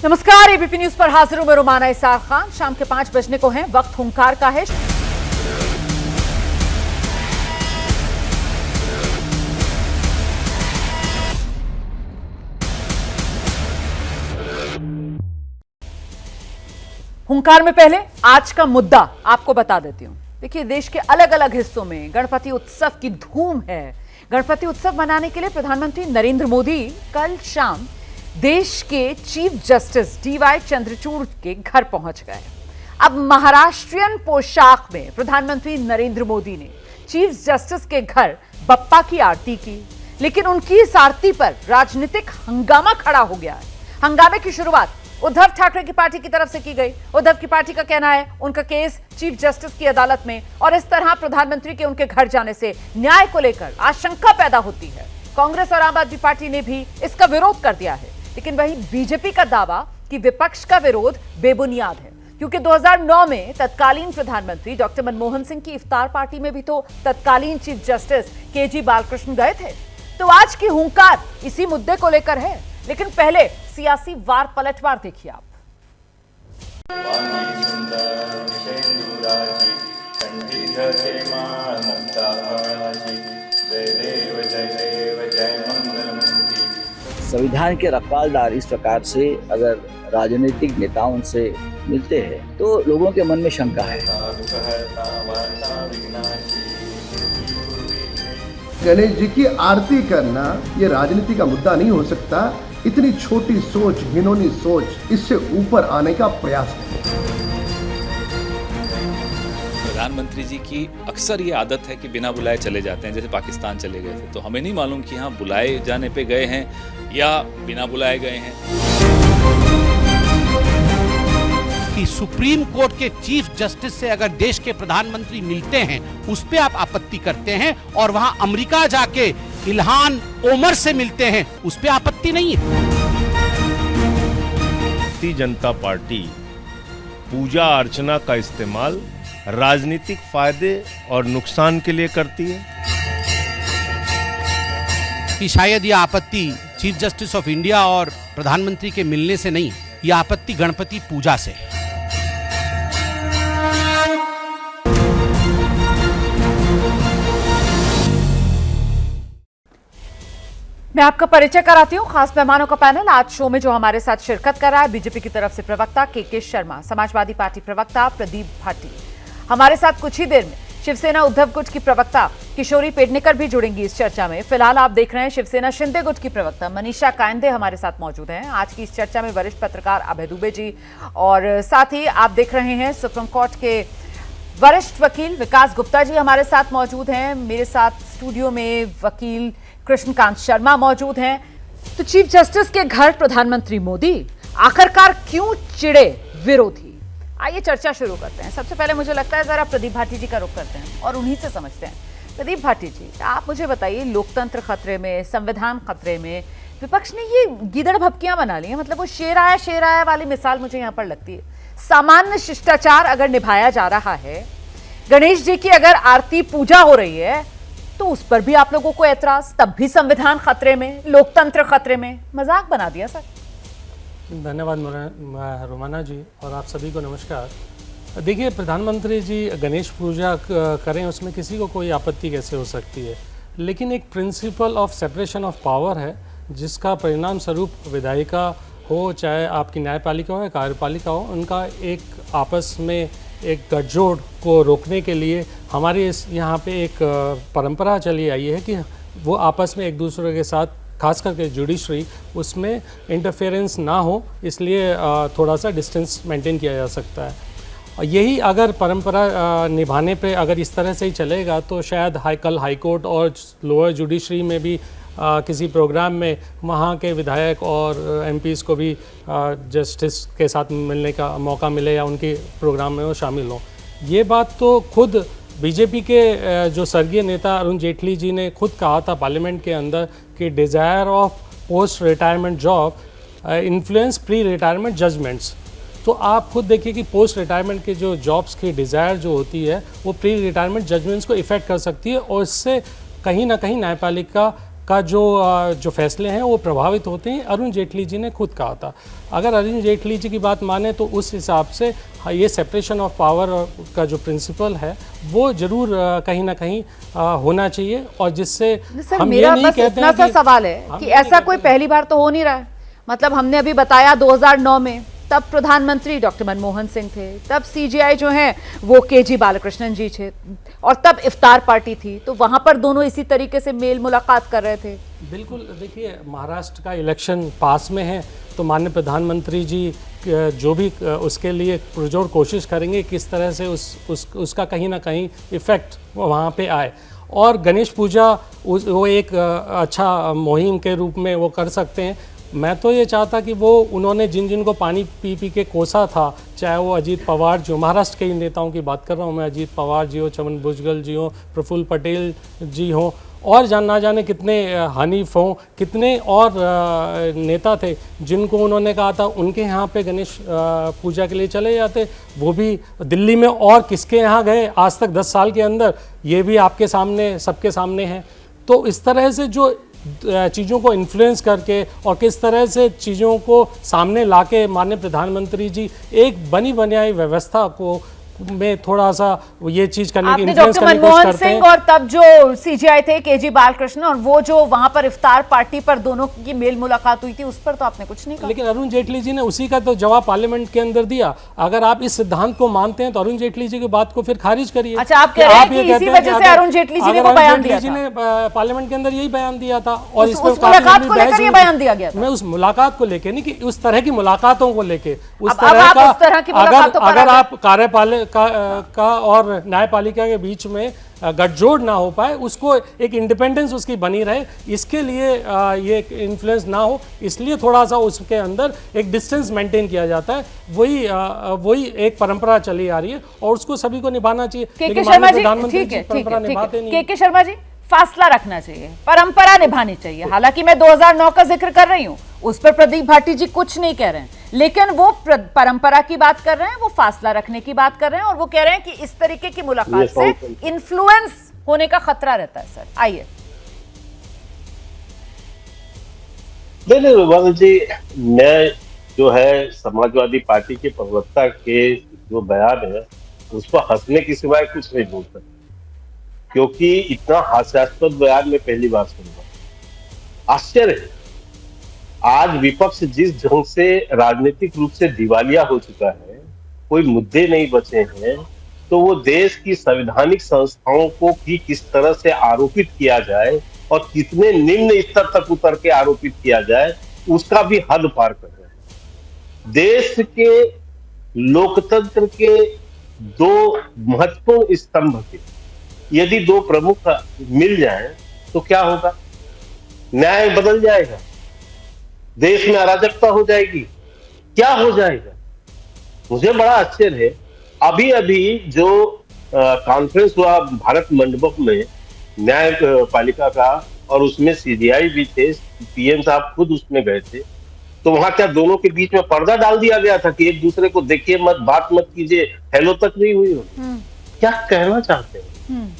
नमस्कार, ABP news पर हाजिर हूं मैं रुमाना इसाक खान। शाम के 5 बजने को है, वक्त हुंकार का है। हुंकार में पहले आज का मुद्दा आपको बता देती हूं। देखिए, देश के अलग अलग हिस्सों में गणपति उत्सव की धूम है। गणपति उत्सव मनाने के लिए प्रधानमंत्री नरेंद्र मोदी कल शाम देश के चीफ जस्टिस डीवाई चंद्रचूड़ के घर पहुंच गए। अब महाराष्ट्रियन पोशाक में प्रधानमंत्री नरेंद्र मोदी ने चीफ जस्टिस के घर बप्पा की आरती की, लेकिन उनकी इस आरती पर राजनीतिक हंगामा खड़ा हो गया है। हंगामे की शुरुआत उद्धव ठाकरे की पार्टी की तरफ से की गई। उद्धव की पार्टी का कहना है उनका केस चीफ जस्टिस की अदालत में, और इस तरह प्रधानमंत्री के उनके घर जाने से न्याय को लेकर आशंका पैदा होती है। कांग्रेस और आम आदमी पार्टी ने भी इसका विरोध कर दिया है, लेकिन वहीं बीजेपी का दावा कि विपक्ष का विरोध बेबुनियाद है, क्योंकि 2009 में तत्कालीन प्रधानमंत्री डॉक्टर मनमोहन सिंह की इफ्तार पार्टी में भी तो तत्कालीन चीफ जस्टिस केजी बालकृष्ण गए थे। तो आज की हुंकार इसी मुद्दे को लेकर है, लेकिन पहले सियासी वार पलटवार देखिए आप। संविधान के रखवालदार इस प्रकार से अगर राजनीतिक नेताओं से मिलते हैं तो लोगों के मन में शंका है। गणेश जी की आरती करना ये राजनीति का मुद्दा नहीं हो सकता। इतनी छोटी सोच, घिनौनी सोच, इससे ऊपर आने का प्रयास है। प्रधानमंत्री जी की अक्सर ये आदत है कि बिना बुलाए चले जाते हैं, जैसे पाकिस्तान चले गए थे। तो हमें नहीं मालूम कि हाँ बुलाए जाने पे गए हैं या बिना बुलाए गए हैं। कि सुप्रीम कोर्ट के चीफ जस्टिस से अगर देश के प्रधानमंत्री मिलते हैं उस पे आप आपत्ति करते हैं, और वहां अमेरिका जाके इल्हान ओमर से मिलते हैं उस पे आपत्ति नहीं है। भारतीय जनता पार्टी पूजा अर्चना का इस्तेमाल राजनीतिक फायदे और नुकसान के लिए करती है। कि शायद यह आपत्ति चीफ जस्टिस ऑफ इंडिया और प्रधानमंत्री के मिलने से नहीं, यह आपत्ति गणपति पूजा से है। मैं आपका परिचय कराती हूँ। खास मेहमानों का पैनल आज शो में जो हमारे साथ शिरकत कर रहा है, बीजेपी की तरफ से प्रवक्ता के शर्मा, समाजवादी पार्टी प्रवक्ता प्रदीप भाटी। हमारे साथ कुछ ही देर में शिवसेना उद्धव गुट की प्रवक्ता किशोरी पेडनेकर भी जुड़ेंगी इस चर्चा में। फिलहाल आप देख रहे हैं शिवसेना शिंदे गुट की प्रवक्ता मनीषा कायंदे हमारे साथ मौजूद हैं। आज की इस चर्चा में वरिष्ठ पत्रकार अभय दुबे जी, और साथ ही आप देख रहे हैं सुप्रीम कोर्ट के वरिष्ठ वकील विकास गुप्ता जी हमारे साथ मौजूद हैं। मेरे साथ स्टूडियो में वकील कृष्णकांत शर्मा मौजूद हैं। तो चीफ जस्टिस के घर प्रधानमंत्री मोदी आखिरकार क्यों चिढ़े विरोधी? आइए चर्चा शुरू करते हैं। सबसे पहले मुझे लगता है जरा प्रदीप भाटी जी का रुख करते हैं और उन्हीं से समझते हैं। प्रदीप भाटी जी, आप मुझे बताइए, लोकतंत्र खतरे में, संविधान खतरे में, विपक्ष ने ये गीदड़ भपकियां बना ली हैं। मतलब वो शेर आया वाली मिसाल मुझे यहाँ पर लगती है। सामान्य शिष्टाचार अगर निभाया जा रहा है, गणेश जी की अगर आरती पूजा हो रही है, तो उस पर भी आप लोगों को ऐतराज, तब भी संविधान खतरे में, लोकतंत्र खतरे में। मजाक बना दिया सर। धन्यवाद रोमाना जी, और आप सभी को नमस्कार। देखिए, प्रधानमंत्री जी गणेश पूजा करें, उसमें किसी को कोई आपत्ति कैसे हो सकती है, लेकिन एक principle of separation of power है, जिसका परिणाम स्वरूप विधायिका हो, चाहे आपकी न्यायपालिका हो या कार्यपालिका हो, उनका एक आपस में एक गठजोड़ को रोकने के लिए हमारे यहाँ पे एक परंपरा चली आई है कि वो आपस में एक दूसरे के साथ, खास करके जुडिशरी, उसमें इंटरफेरेंस ना हो, इसलिए थोड़ा सा डिस्टेंस मेंटेन किया जा सकता है। और यही अगर परंपरा निभाने पे अगर इस तरह से ही चलेगा तो शायद कल हाई कोर्ट और लोअर जुडिशरी में भी किसी प्रोग्राम में वहाँ के विधायक और एमपीज़ को भी जस्टिस के साथ मिलने का मौका मिले या उनके प्रोग्राम में वो शामिल हों। ये बात तो खुद बीजेपी के जो स्वर्गीय नेता अरुण जेटली जी ने खुद कहा था पार्लियामेंट के अंदर कि desire of post retirement job influence pre retirement judgments. तो आप खुद देखिए कि पोस्ट रिटायरमेंट के जो जॉब्स की डिज़ायर जो होती है वो प्री रिटायरमेंट जजमेंट्स को इफ़ेक्ट कर सकती है, और इससे कहीं ना कहीं न्यायपालिका का जो फैसले हैं वो प्रभावित होते हैं, अरुण जेटली जी ने खुद कहा था। अगर अरुण जेटली जी की बात माने तो उस हिसाब से ये सेपरेशन ऑफ पावर का जो प्रिंसिपल है वो जरूर कहीं ना कहीं होना चाहिए, और जिससे हम ये नहीं कहते हैं कि सवाल है कि ऐसा कोई पहली बार तो हो नहीं रहा है। मतलब हमने अभी बताया 2009 में तब प्रधानमंत्री डॉक्टर मनमोहन सिंह थे, तब सीजीआई जो है वो केजी बालकृष्णन जी थे, और तब इफ्तार पार्टी थी, तो वहां पर दोनों इसी तरीके से मेल मुलाकात कर रहे थे। बिल्कुल, देखिए महाराष्ट्र का इलेक्शन पास में है, तो माननीय प्रधानमंत्री जी जो भी उसके लिए पुरजोर कोशिश करेंगे किस तरह से उसका कहीं ना कहीं इफेक्ट वहाँ पे आए। और गणेश पूजा वो एक अच्छा मुहिम के रूप में वो कर सकते हैं। मैं तो ये चाहता कि वो उन्होंने जिन को पानी पी पी के कोसा था, चाहे वो अजीत पवार जो महाराष्ट्र के ही नेताओं की बात कर रहा हूँ मैं, अजीत पवार जी हो, छगन भुजबल जी हो, प्रफुल्ल पटेल जी हो, और ना जाने कितने हनीफ हों, कितने और नेता थे जिनको उन्होंने कहा था उनके यहाँ पे गणेश पूजा के लिए चले जाते, वो भी दिल्ली में और किसके यहाँ गए आज तक 10 साल के अंदर, ये भी आपके सामने सबके सामने है। तो इस तरह से जो चीज़ों को इन्फ्लुएंस करके और किस तरह से चीज़ों को सामने लाके माननीय प्रधानमंत्री जी एक बनी बनाई व्यवस्था को में थोड़ा सा ये चीज करने की इन्फ्लुएंस करने की कोशिश करते हैं। और तब जो सीजीआई थे केजी बालकृष्ण, और वो जो वहां पर इफ्तार पार्टी पर दोनों की मेल मुलाकात हुई थी, उस पर तो आपने कुछ नहीं कहा। लेकिन अरुण जेटली जी ने उसी का तो जवाब पार्लियामेंट के अंदर दिया। अगर आप इस सिद्धांत को मानते हैं तो अरुण जेटली जी की बात को फिर खारिज करिए। अच्छा, आप कह रहे हैं कि इसी वजह से अरुण जेटली जी ने वो बयान दिया था। ने पार्लियामेंट के अंदर यही बयान दिया था, और उस मुलाकात को लेकर ये बयान दिया गया था। मैं उस मुलाकात को लेकर नहीं, कि उस तरह की मुलाकातों को लेकर, उस तरह का अगर आप कार्यपालिका और न्यायपालिका के बीच में गठजोड़ ना हो पाए, उसको एक इंडिपेंडेंस उसकी बनी रहे, इसके लिए ये इन्फ्लुएंस ना हो, इसलिए थोड़ा सा उसके अंदर एक डिस्टेंस मेंटेन किया जाता है। वही एक परंपरा चली आ रही है और उसको सभी को निभाना चाहिए। के शर्मा जी, ठीक है, के शर्मा जी, फासला रखना चाहिए, परंपरा निभानी चाहिए। हालांकि मैं 2009 का जिक्र कर रही हूं, उस पर प्रदीप भाटी जी कुछ नहीं कह रहे हैं, लेकिन वो परंपरा की बात कर रहे हैं, वो फासला रखने की बात कर रहे हैं, और वो कह रहे हैं कि इस तरीके की मुलाकात से इन्फ्लुएंस होने का खतरा रहता है। सर आइए। नहीं जी, मैं जो है समाजवादी पार्टी के प्रवक्ता के जो बयान है उस पर हंसने की सिवाय कुछ नहीं बोल सकता, क्योंकि इतना हास्यास्पद बयान मैं पहली बार सुन रहा हूं। आश्चर्य है, आज विपक्ष जिस ढंग से राजनीतिक रूप से दिवालिया हो चुका है, कोई मुद्दे नहीं बचे हैं, तो वो देश की संवैधानिक संस्थाओं को भी किस तरह से आरोपित किया जाए और कितने निम्न स्तर तक उतर के आरोपित किया जाए, उसका भी हद पार कर रहे हैं। देश के लोकतंत्र के दो महत्वपूर्ण स्तंभ के यदि दो प्रमुख मिल जाएं तो क्या होगा? न्याय बदल जाएगा, देश में अराजकता हो जाएगी, क्या हो जाएगा? मुझे बड़ा आश्चर्य है। अभी अभी जो कॉन्फ्रेंस हुआ भारत मंडपम में न्यायपालिका का, और उसमें सीजीआई भी थे, पीएम साहब खुद उसमें गए थे, तो वहां क्या दोनों के बीच में पर्दा डाल दिया गया था कि एक दूसरे को देखिए मत, बात मत कीजिए, हेलो तक नहीं हुई हो? क्या कहना चाहते हैं?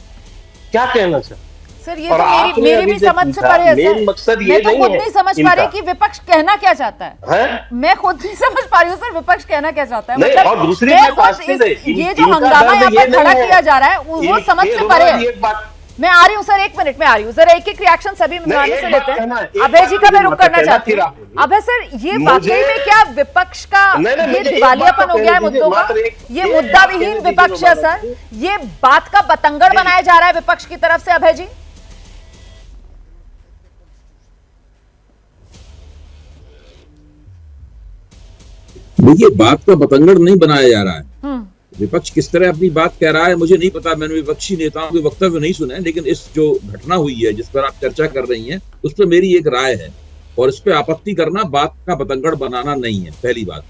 क्या कहना चाहते? सर ये तो मेरी भी समझ से परे है सर। मकसद ये मैं तो खुद नहीं समझ पा रही कि विपक्ष कहना क्या चाहता है। मैं खुद नहीं समझ पा रही हूँ सर, विपक्ष कहना क्या चाहता है। मतलब और दूसरी ये जो हंगामा यहाँ पर खड़ा किया जा रहा है वो समझ से परे है। मैं आ रही हूँ सर, 1 मिनट में आ रही हूँ। जरा एक एक रिएक्शन सभी मेहमानों से लेते हैं। अभय जी का मैं रुक करना चाहती हूँ। अभय सर, ये वाकई में क्या विपक्ष का ये दिवालियापन हो गया है मुद्दों का? ये मुद्दा विहीन विपक्ष है सर, ये बात का बतंगड़ बनाया जा रहा है विपक्ष की तरफ से। अभय जी, देखिए, बात का बतंगड़ नहीं बनाया जा रहा है। विपक्ष किस तरह अपनी बात कह रहा है मुझे नहीं पता, मैंने विपक्षी नेताओं के वक्तव्य नहीं सुने, लेकिन इस जो घटना हुई है जिस पर आप चर्चा कर रही हैं उस पर मेरी एक राय है, और इस पर आपत्ति करना बात का बतंगड़ बनाना नहीं है। पहली बात,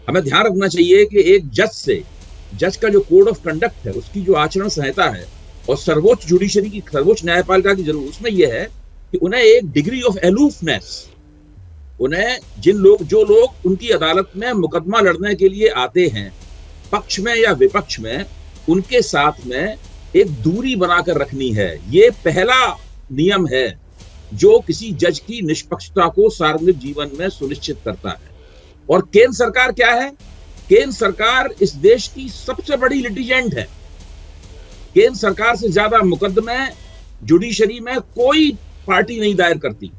हमें ध्यान रखना चाहिए कि एक जज का जो कोड ऑफ कंडक्ट है, उसकी जो आचरण संहिता है, और सर्वोच्च जुडिशरी की, सर्वोच्च न्यायपालिका की जरूर उसमें यह है कि उन्हें एक डिग्री ऑफ एलूफनेस, उन्हें जो लोग उनकी अदालत में मुकदमा लड़ने के लिए आते हैं, पक्ष में या विपक्ष में, उनके साथ में एक दूरी बनाकर रखनी है। ये पहला नियम है जो किसी जज की निष्पक्षता को सार्वजनिक जीवन में सुनिश्चित करता है। और केंद्र सरकार क्या है? केंद्र सरकार इस देश की सबसे बड़ी लिटिगेंट है। केंद्र सरकार से ज्यादा मुकदमे जुडिशरी में कोई पार्टी नहीं दायर करती।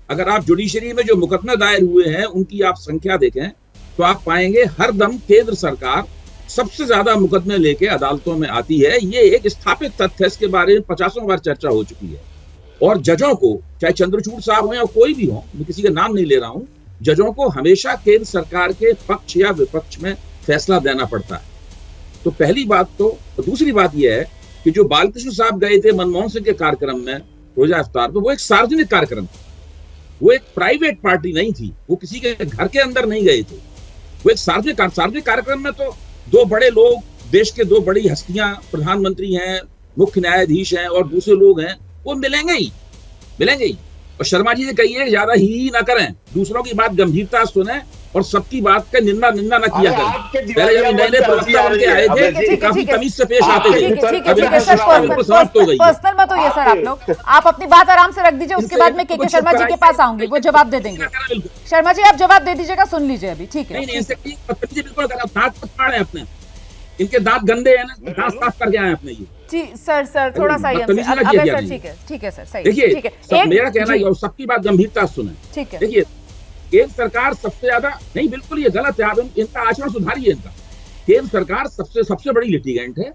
अगर आप जुडिशरी में जो मुकदमे दायर हुए हैं उनकी आप संख्या देखें तो आप पाएंगे हर दम केंद्र सरकार सबसे ज्यादा मुकदमे लेके अदालतों में आती है। ये एक स्थापित तथ्य है, इसके बारे में 50 बार चर्चा हो चुकी है। और जजों को, चाहे चंद्रचूड़ साहब हो या कोई भी हो, मैं किसी का नाम नहीं ले रहा हूं, जजों को हमेशा केंद्र सरकार के पक्ष या विपक्ष में फैसला देना पड़ता है। तो पहली बात तो दूसरी बात यह है कि जो बालकृष्ण साहब गए थे मनमोहन सिंह के कार्यक्रम में रोजा इफ्तार पे, वो एक सार्वजनिक कार्यक्रम था, वो एक प्राइवेट पार्टी नहीं थी, वो किसी के घर के अंदर नहीं गए थे, वो एक सार्वजनिक कार्यक्रम में तो दो बड़े लोग, देश के दो बड़ी हस्तियां, प्रधानमंत्री हैं, मुख्य न्यायाधीश हैं और दूसरे लोग हैं, वो मिलेंगे ही। और शर्मा जी ने कही है ज्यादा ही ना करें, दूसरों की बात गंभीरता सुने और सबकी बात का निंदा न किया करें। पहले जब नए प्रवक्ता बन के आए थे काफी तमीज से पेश आते थे, समाप्त हो गई। पर्सनल मत होइए सर, आप लोग आप अपनी बात आराम से रख दीजिए, उसके बाद मैं के शर्मा जी के पास आऊंगी, वो जवाब दे देंगे। शर्मा जी आप जवाब दे दीजिएगा, सुन लीजिए अभी, ठीक है? बिल्कुल दांत फाड़े अपने, इनके दांत गंदे हैं ना, दांत साफ करके आए अपने ये। जी सर थोड़ा सा सर, ठीक है सर, सही देखिए मेरा कहना है सबकी बात गंभीरता सुने, ठीक है? देखिए केंद्र सरकार सबसे ज्यादा नहीं, बिल्कुल ये गलत है, आप इनका आचरण सुधारिए। इनका केंद्र सरकार सबसे बड़ी लिटिगेंट है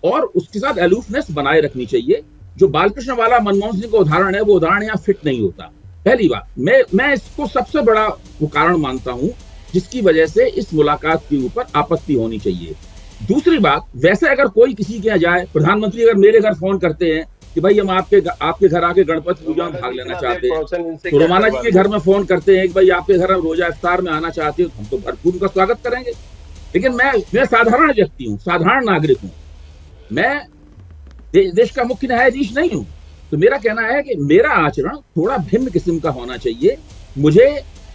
और उसके साथ अलूफनेस बनाए रखनी चाहिए। जो बालकृष्ण वाला मनमोहन सिंह का उदाहरण है, वो उदाहरण यहाँ फिट नहीं होता। पहली बात, मैं इसको सबसे बड़ा वो कारण मानता हूं जिसकी वजह से इस मुलाकात के ऊपर आपत्ति होनी चाहिए। दूसरी बात, वैसे अगर कोई किसी के यहाँ जाए, प्रधानमंत्री अगर मेरे घर फोन करते हैं कि भाई हम आपके घर आके गणपति पूजा में भाग लेना चाहते हैं, तो रोमाना जी के घर में फोन करते हैं कि भाई आपके घर हम रोजा इफ्तार में आना चाहते हो, हम तो भरपूर उनका स्वागत करेंगे। लेकिन मैं साधारण व्यक्ति हूँ, साधारण नागरिक हूँ, मैं देश का मुख्य न्यायाधीश नहीं हूँ। तो मेरा कहना है कि मेरा आचरण थोड़ा भिन्न किस्म का होना चाहिए। मुझे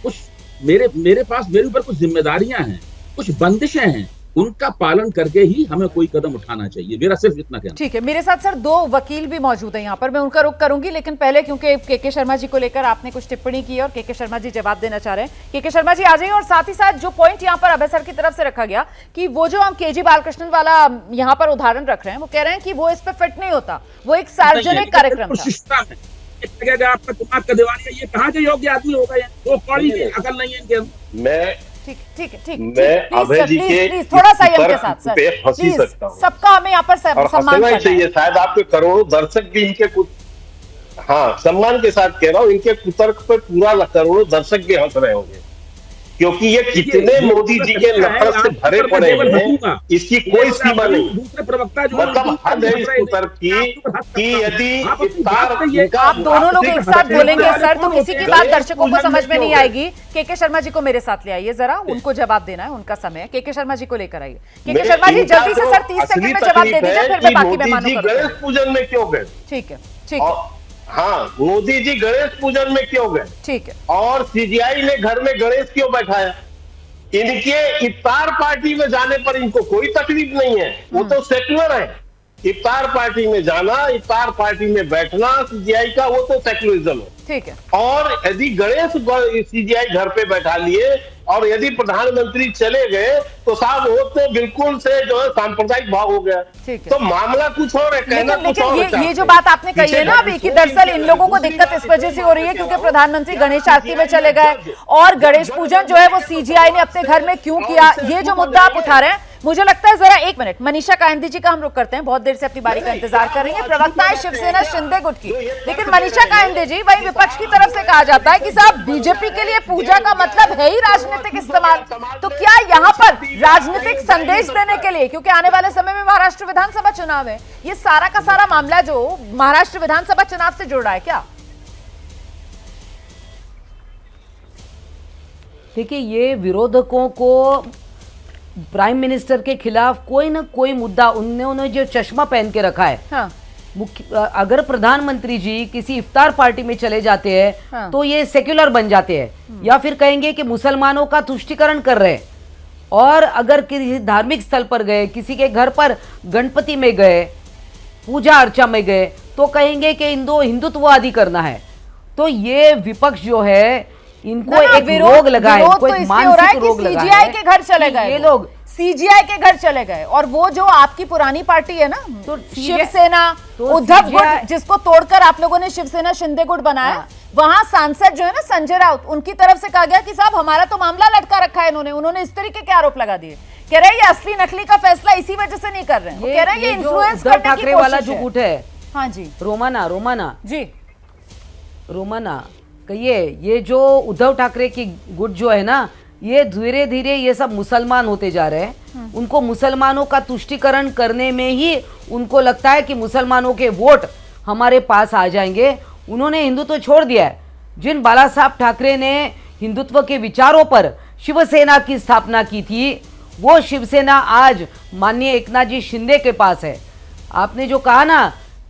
कुछ मेरे ऊपर कुछ जिम्मेदारियां हैं, कुछ बंदिशें हैं, उनका पालन करके ही हमें कोई कदम उठाना चाहिए। मेरा सिर्फ इतना कहना। ठीक है, मेरे साथ सर दो वकील भी मौजूद हैं यहाँ पर, मैं उनका रुख करूंगी, लेकिन पहले क्योंकि के शर्मा जी को लेकर आपने कुछ टिप्पणी की और के शर्मा जी जवाब देना चाह रहे हैं। के शर्मा जी आ जाइए। और साथ ही साथ जो पॉइंट यहाँ पर अभय सर की तरफ से रखा गया कि वो जो हम के जी बालकृष्णन वाला यहाँ पर उदाहरण रख रहे हैं, वो कह रहे हैं कि वो इस पे फिट नहीं होता, वो एक सार्वजनिक कार्यक्रम था। आपका दिमाग का दिवालिया, ये कहाँ के योग्य आदमी हो गए? वो कौड़ी अकल नहीं है इनके। मैं अभय जी के थोड़ा सा के साथ सर फंसी सकता हूँ, सबका हमें यहाँ पर सम्मान करना चाहिए। शायद आपके करोड़ों दर्शक भी इनके सम्मान के साथ कह रहा हूँ, इनके कुतर्क पर पूरा करोड़ों दर्शक भी हंस रहे होंगे, क्योंकि ये कितने मोदी जी के नफरत से भरे पड़े हैं, इसकी कोई सीमा नहीं। मतलब हद है इस कुतर्क की कि यदि आप दोनों लोग एक साथ बोलेंगे सर तो किसी की बात दर्शकों को समझ में नहीं आएगी। के शर्मा जी को मेरे साथ ले आइए जरा, उनको जवाब देना है, उनका समय है। के शर्मा जी को लेकर आइए। के शर्मा जी जल्दी से सर 30 सेकंड में जवाब दे दीजिए, फिर मैं बाकी मेहमानों को। गणेश पूजन में क्यों गए? ठीक है। हाँ, मोदी जी गणेश पूजन में क्यों गए? ठीक है। और सीजीआई ने घर में गणेश क्यों बैठाया? इनके इफ्तार पार्टी में जाने पर इनको कोई तकलीफ नहीं है, वो तो सेक्युलर है। इफ्तार पार्टी में जाना, इफ्तार पार्टी में बैठना सीजीआई का, वो तो सेक्युलरिज्म है। ठीक है। और यदि गणेश सीजीआई घर पे बैठा लिए और यदि प्रधानमंत्री चले गए तो साहब वो तो बिल्कुल से जो है सांप्रदायिक भाव हो गया। तो मामला कुछ और है, कहना कुछ और है। ये जो बात आपने कही है ना अभी कि दरअसल इन लोगों को दिक्कत इस वजह से हो रही है क्योंकि प्रधानमंत्री गणेश आरती में चले गए और गणेश पूजन जो है वो सीजीआई ने अपने घर में क्यों किया, ये जो मुद्दा आप उठा रहे हैं, मुझे लगता है जरा एक मिनट मनीषा कायंदे जी का हम रुक करते हैं, बहुत देर से अपनी बारी का इंतजार कर रही है। प्रवक्ता है शिवसेना शिंदे गुट की, लेकिन मनीषा कायंदे जी वही विपक्ष की तरफ से कहा जाता है कि साहब बीजेपी के लिए पूजा का मतलब है ही राजनीतिक इस्तेमाल, तो क्या यहाँ पर राजनीतिक संदेश देने के लिए, क्योंकि आने वाले समय में महाराष्ट्र विधानसभा चुनाव है, ये सारा का सारा मामला जो महाराष्ट्र विधानसभा चुनाव से जुड़ रहा है क्या? देखिए, ये विरोधकों को प्राइम मिनिस्टर के खिलाफ कोई ना कोई मुद्दा, उन्होंने जो चश्मा पहन के रखा है, हाँ। अगर प्रधानमंत्री जी किसी इफ्तार पार्टी में चले जाते हैं, हाँ। तो ये सेक्युलर बन जाते हैं या फिर कहेंगे कि मुसलमानों का तुष्टीकरण कर रहे हैं। और अगर किसी धार्मिक स्थल पर गए, किसी के घर पर गणपति में गए, पूजा अर्चा में गए, तो कहेंगे कि हिंदुत्ववादी करना है। तो ये विपक्ष जो है इनको ना, एक विरोध- रोग लगा है, विरोध इनको तो एक इसलिए हो रहा है मानसिक कि रोग लगा सीजीआई है के घर चले कि गए ये वो। लोग सीजीआई के घर चले गए और वो जो आपकी पुरानी पार्टी है ना, तो शिवसेना, तो उद्धव CGI गुट, जिसको तोड़कर आप लोगों ने शिवसेना शिंदे गुट बनाया, हाँ। वहां सांसद जो है ना संजय राउत, उनकी तरफ से कहा गया कि साहब हमारा तो मामला लटका रखा है उन्होंने इस तरीके के आरोप लगा दिए। कह रहे हैं ये असली नकली का फैसला इसी वजह से नहीं कर रहे हैं, वो कह रहे हैं ये जो इन्फ्लुएंस उद्धव करने की ठाकरे वाला कोशिश जो है। गुट है, हाँ जी रोमाना जी, रोमाना कहिए, ये जो उद्धव ठाकरे की गुट जो है ना, ये धीरे धीरे ये सब मुसलमान होते जा रहे हैं। उनको मुसलमानों का तुष्टीकरण करने में ही उनको लगता है कि मुसलमानों के वोट हमारे पास आ जाएंगे। उन्होंने हिंदुत्व छोड़ दिया है। जिन बाला साहब ठाकरे ने हिंदुत्व के विचारों पर शिवसेना की स्थापना की थी, वो शिवसेना आज माननीय एकनाथ जी शिंदे के पास है। आपने जो कहा ना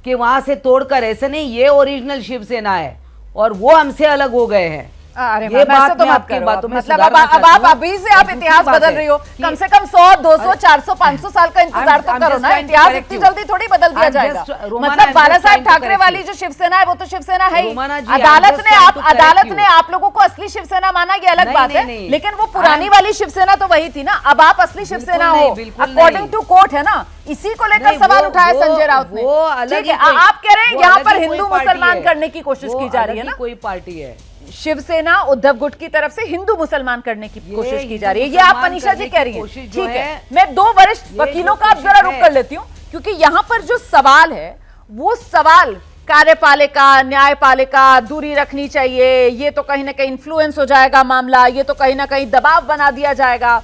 कि वहां से तोड़कर, ऐसे नहीं, ये ओरिजिनल शिवसेना है और वो हमसे अलग हो गए हैं। अरे ये बात तो मैं मत आपकी करो, बातों में मतलब सुधारना अब चाहती आप हूँ। अभी से आप दूसरी इतिहास बात बदल है रही हो, कि- कम से कम 100, 200, 400, 500 साल का इंतजार तो I'm करो just ना, trying to इतिहास correct इतनी you. जल्दी थोड़ी बदल दिया I'm जाएगा। just- Romana, मतलब I'm बाला just साहब trying to ठाकरे correct वाली you. जो शिवसेना है वो तो शिवसेना है ही। रोमाना जी, I'm अदालत just ने trying आप to correct अदालत you. ने आप लोगों को असली शिवसेना माना, ये अलग नहीं, बात है, नहीं, नहीं। लेकिन वो पुरानी वाली शिवसेना तो वही थी ना, अब आप असली शिवसेना नहीं, हो बिल्कुल अकॉर्डिंग नहीं। टू कोर्ट, है ना, इसी को लेकर नहीं, सवाल वो- उठाया वो- संजय राउत ने। वो अलग ठीक ही है, कोई- आप कह रहे हैं वो यहाँ अलग पर ही कोई हिंदू पार्टी मुसलमान है। करने की कोशिश वो की जा रही अलग है ही ना, कोई पार्टी है। शिवसेना उद्धव गुट की तरफ से हिंदू मुसलमान करने की ये कोशिश की हिंदू जा रही है, ये आप मुसलमान मनीषा जी करने कह की रही हैं। कोशिश जो ठीक है, है, मैं दो वरिष्ठ ये वकीलों जो का आप कोशिश जरा रुक है। कर लेती हूँ, क्योंकि यहाँ पर जो सवाल है वो सवाल कार्यपालिका न्यायपालिका दूरी रखनी चाहिए, ये तो कहीं ना कहीं इन्फ्लुएंस हो जाएगा मामला, ये तो कहीं ना कहीं दबाव बना दिया जाएगा।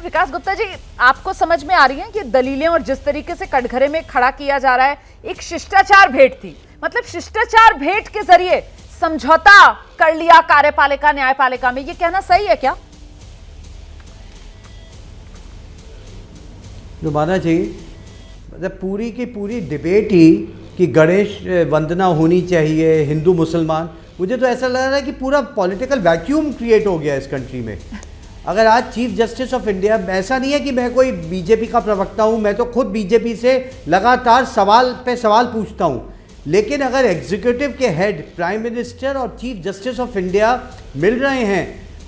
विकास गुप्ता जी, आपको समझ में आ रही है कि दलीलें और जिस तरीके से कटघरे में खड़ा किया जा रहा है, एक शिष्टाचार भेंट थी, मतलब शिष्टाचार भेंट के जरिए समझौता कर लिया कार्यपालिका न्यायपालिका में, ये कहना सही है क्या? रुमाना जी, मतलब पूरी की पूरी डिबेट ही कि गणेश वंदना होनी चाहिए, हिंदू मुसलमान, मुझे तो ऐसा लग रहा है कि पूरा पॉलिटिकल वैक्यूम क्रिएट हो गया इस कंट्री में। अगर आज चीफ जस्टिस ऑफ इंडिया, ऐसा नहीं है कि मैं कोई बीजेपी का प्रवक्ता हूँ, मैं तो खुद बीजेपी से लगातार सवाल पे सवाल पूछता हूँ, लेकिन अगर एग्जीक्यूटिव के हेड प्राइम मिनिस्टर और चीफ जस्टिस ऑफ इंडिया मिल रहे हैं,